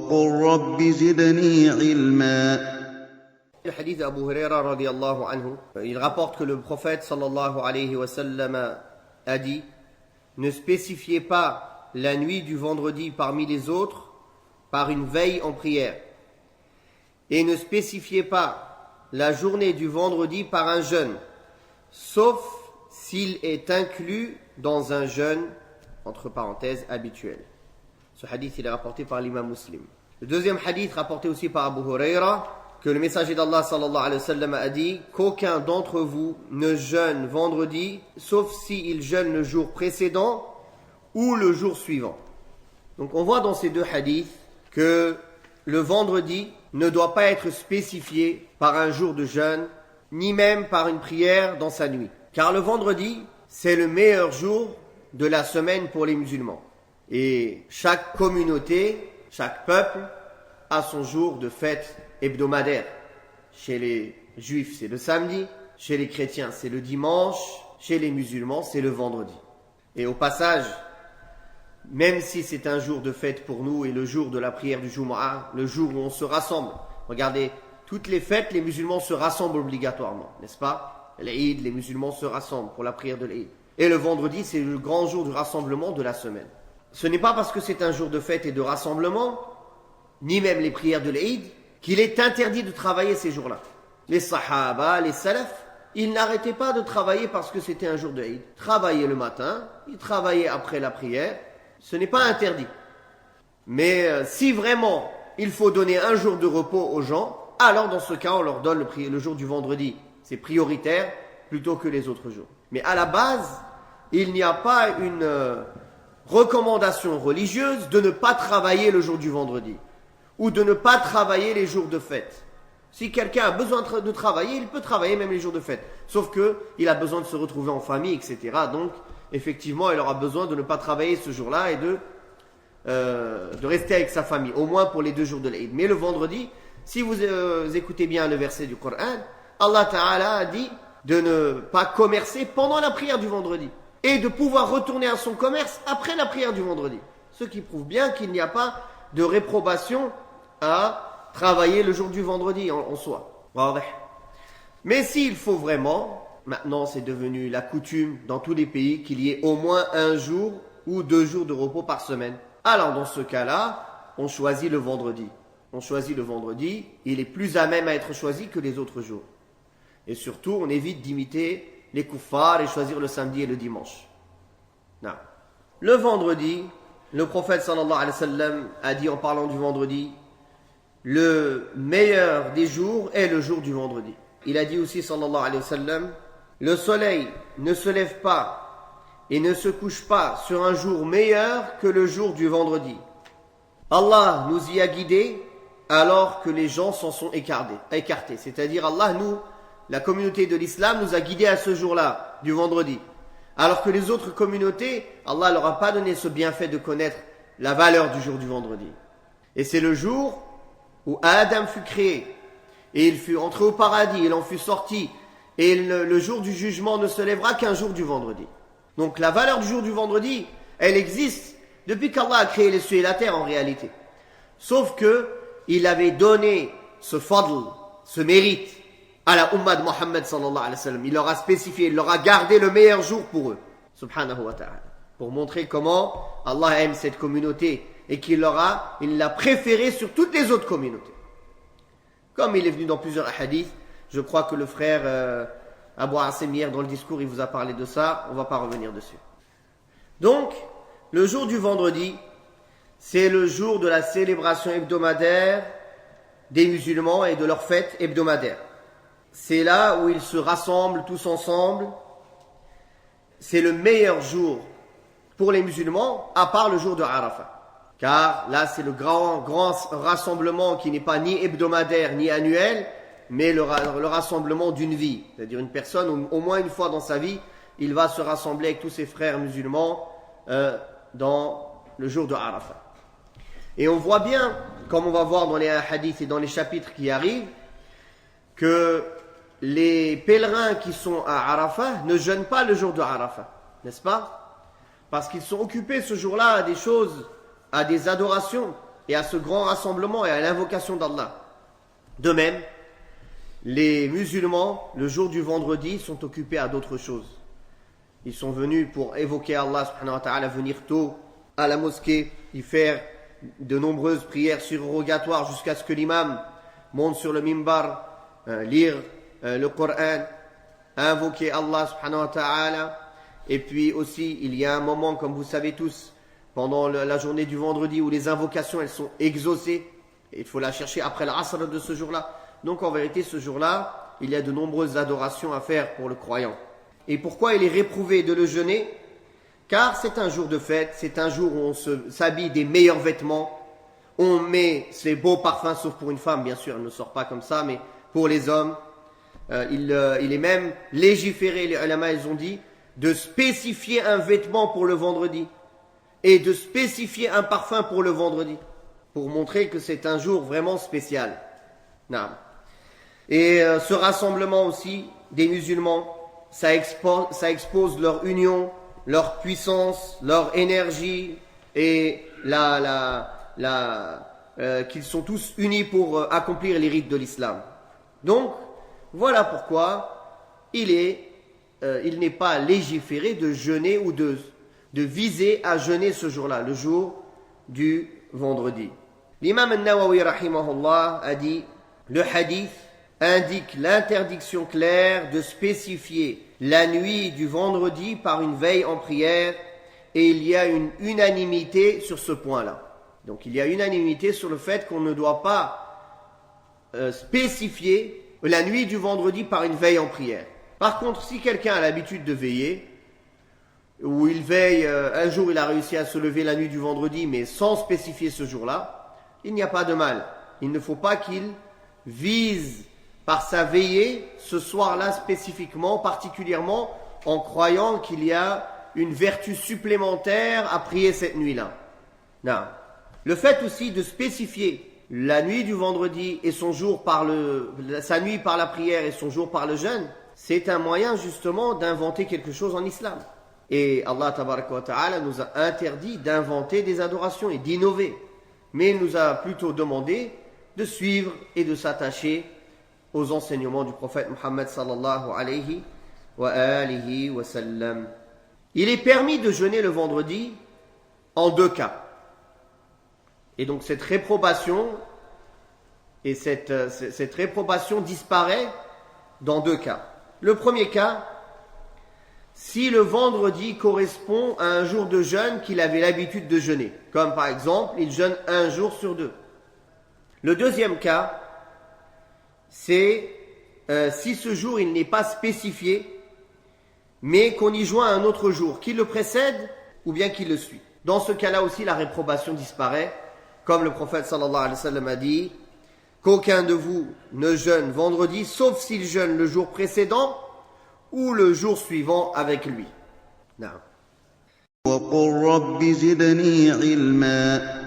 وقل رب زدني علما. Le hadith d'Abu Huraira radiyallahu anhu, il rapporte que le prophète sallallahu alayhi wa sallam a dit: ne spécifiez pas la nuit du vendredi parmi les autres par une veille en prière, et ne spécifiez pas la journée du vendredi par un jeûne, sauf s'il est inclus dans un jeûne entre parenthèses habituel. Ce hadith il est rapporté par l'imam Muslim. Le deuxième hadith rapporté aussi par Abu Huraira, que le messager d'Allah sallallahu alayhi wa sallam a dit qu'aucun d'entre vous ne jeûne vendredi sauf s'il jeûne le jour précédent ou le jour suivant. Donc on voit dans ces deux hadiths que le vendredi ne doit pas être spécifié par un jour de jeûne ni même par une prière dans sa nuit, car le vendredi c'est le meilleur jour de la semaine pour les musulmans, et chaque communauté, chaque peuple a son jour de fête hebdomadaire. Chez les juifs c'est le samedi, chez les chrétiens c'est le dimanche, chez les musulmans c'est le vendredi. Et au passage, même si c'est un jour de fête pour nous et le jour de la prière du Jumu'ah, le jour où on se rassemble, regardez, toutes les fêtes les musulmans se rassemblent obligatoirement, n'est-ce pas? L'Eid, les musulmans se rassemblent pour la prière de l'Eid. Et le vendredi c'est le grand jour du rassemblement de la semaine. Ce n'est pas parce que c'est un jour de fête et de rassemblement, ni même les prières de l'Eid, qu'il est interdit de travailler ces jours-là. Les sahaba, les salafs, ils n'arrêtaient pas de travailler parce que c'était un jour de Eid. Travailler le matin, ils travaillaient après la prière, ce n'est pas interdit. Mais si vraiment il faut donner un jour de repos aux gens, alors dans ce cas on leur donne le jour du vendredi. C'est prioritaire plutôt que les autres jours. Mais à la base, il n'y a pas une recommandation religieuse de ne pas travailler le jour du vendredi, ou de ne pas travailler les jours de fête. Si quelqu'un a besoin de travailler, il peut travailler même les jours de fête. Sauf qu'il a besoin de se retrouver en famille, etc. Donc, effectivement, il aura besoin de ne pas travailler ce jour-là et de rester avec sa famille, au moins pour les 2 jours de l'Eid. Mais le vendredi, si vous écoutez bien le verset du Coran, Allah Ta'ala a dit de ne pas commercer pendant la prière du vendredi et de pouvoir retourner à son commerce après la prière du vendredi. Ce qui prouve bien qu'il n'y a pas de réprobation à travailler le jour du vendredi en soi. Mais s'il faut vraiment, maintenant c'est devenu la coutume dans tous les pays qu'il y ait au moins un jour ou 2 jours de repos par semaine. Alors dans ce cas-là, on choisit le vendredi. On choisit le vendredi, il est plus à même à être choisi que les autres jours. Et surtout, on évite d'imiter les kuffars et choisir le samedi et le dimanche. Non. Le vendredi, le prophète sallallahu alayhi wa sallam a dit en parlant du vendredi, le meilleur des jours est le jour du vendredi. Il a dit aussi sallallahu alayhi wa sallam, le soleil ne se lève pas et ne se couche pas sur un jour meilleur que le jour du vendredi. Allah nous y a guidés alors que les gens s'en sont écartés. C'est-à-dire Allah, nous, la communauté de l'islam, nous a guidés à ce jour-là, du vendredi. Alors que les autres communautés, Allah leur a pas donné ce bienfait de connaître la valeur du jour du vendredi. Et c'est le jour où Adam fut créé, et il fut entré au paradis, il en fut sorti, et le jour du jugement ne se lèvera qu'un jour du vendredi. Donc la valeur du jour du vendredi, elle existe depuis qu'Allah a créé les cieux et la terre en réalité. Sauf que il avait donné ce fadl, ce mérite, à la Ummah de Muhammad sallallahu alayhi wa sallam. Il leur a spécifié, il leur a gardé le meilleur jour pour eux, subhanahu wa ta'ala, pour montrer comment Allah aime cette communauté et qu'il l'a préféré sur toutes les autres communautés. Comme il est venu dans plusieurs hadiths, je crois que le frère Abu Asim hier dans le discours, il vous a parlé de ça, on ne va pas revenir dessus. Donc, le jour du vendredi, c'est le jour de la célébration hebdomadaire des musulmans et de leur fête hebdomadaire. C'est là où ils se rassemblent tous ensemble. C'est le meilleur jour pour les musulmans, à part le jour de Arafat. Car là, c'est le grand rassemblement qui n'est pas ni hebdomadaire ni annuel, mais le rassemblement d'une vie. C'est-à-dire une personne, au moins une fois dans sa vie, il va se rassembler avec tous ses frères musulmans dans le jour de Arafat. Et on voit bien, comme on va voir dans les hadiths et dans les chapitres qui arrivent, que les pèlerins qui sont à Arafat ne jeûnent pas le jour de Arafat, n'est-ce pas? Parce qu'ils sont occupés ce jour-là à des choses, à des adorations. et à ce grand rassemblement et à l'invocation d'Allah. De même, les musulmans, le jour du vendredi, sont occupés à d'autres choses. Ils sont venus pour évoquer Allah subhanahu wa ta'ala, venir tôt à la mosquée, y faire de nombreuses prières surrogatoires jusqu'à ce que l'imam monte sur le mimbar, lire le Coran, invoquer Allah subhanahu wa ta'ala. Et puis aussi, il y a un moment, comme vous savez tous, pendant la journée du vendredi où les invocations, elles sont exaucées. Et il faut la chercher après l'asr de ce jour-là. Donc en vérité, ce jour-là, il y a de nombreuses adorations à faire pour le croyant. Et pourquoi il est réprouvé de le jeûner? Car c'est un jour de fête, c'est un jour où on s'habille des meilleurs vêtements, on met ses beaux parfums, sauf pour une femme, bien sûr, elle ne sort pas comme ça, mais pour les hommes, il est même légiféré, les ulama, ils ont dit, de spécifier un vêtement pour le vendredi et de spécifier un parfum pour le vendredi, pour montrer que c'est un jour vraiment spécial. Non. Et ce rassemblement aussi des musulmans, ça expose leur union, leur puissance, leur énergie et qu'ils sont tous unis pour accomplir les rites de l'islam. Donc, voilà pourquoi il n'est pas légiféré de jeûner ou de viser à jeûner ce jour-là, le jour du vendredi. L'imam al-Nawawi rahimahullah a dit, le hadith indique l'interdiction claire de spécifier la nuit du vendredi par une veille en prière, et il y a une unanimité sur ce point-là. Donc il y a unanimité sur le fait qu'on ne doit pas spécifier la nuit du vendredi par une veille en prière. Par contre, si quelqu'un a l'habitude de veiller, ou il veille, un jour il a réussi à se lever la nuit du vendredi, mais sans spécifier ce jour-là, il n'y a pas de mal. Il ne faut pas qu'il vise par sa veillée ce soir-là spécifiquement, particulièrement en croyant qu'il y a une vertu supplémentaire à prier cette nuit-là. Non. Le fait aussi de spécifier la nuit du vendredi et son jour sa nuit par la prière et son jour par le jeûne, c'est un moyen justement d'inventer quelque chose en islam. Et Allah tabaraka wa ta'ala nous a interdit d'inventer des adorations et d'innover. Mais il nous a plutôt demandé de suivre et de s'attacher aux enseignements du prophète Muhammad sallallahu alayhi wa alihi wa sallam. Il est permis de jeûner le vendredi en deux cas. Et donc cette réprobation disparaît dans deux cas. Le premier cas, si le vendredi correspond à un jour de jeûne qu'il avait l'habitude de jeûner, comme par exemple, il jeûne un jour sur deux. Le deuxième cas, c'est si ce jour il n'est pas spécifié, mais qu'on y joint un autre jour, qui le précède ou bien qui le suit. Dans ce cas-là aussi, la réprobation disparaît, comme le prophète sallallahu alayhi wa sallam a dit, qu'aucun de vous ne jeûne vendredi, sauf s'il jeûne le jour précédent ou le jour suivant avec lui. Non. وقل رب زدني علما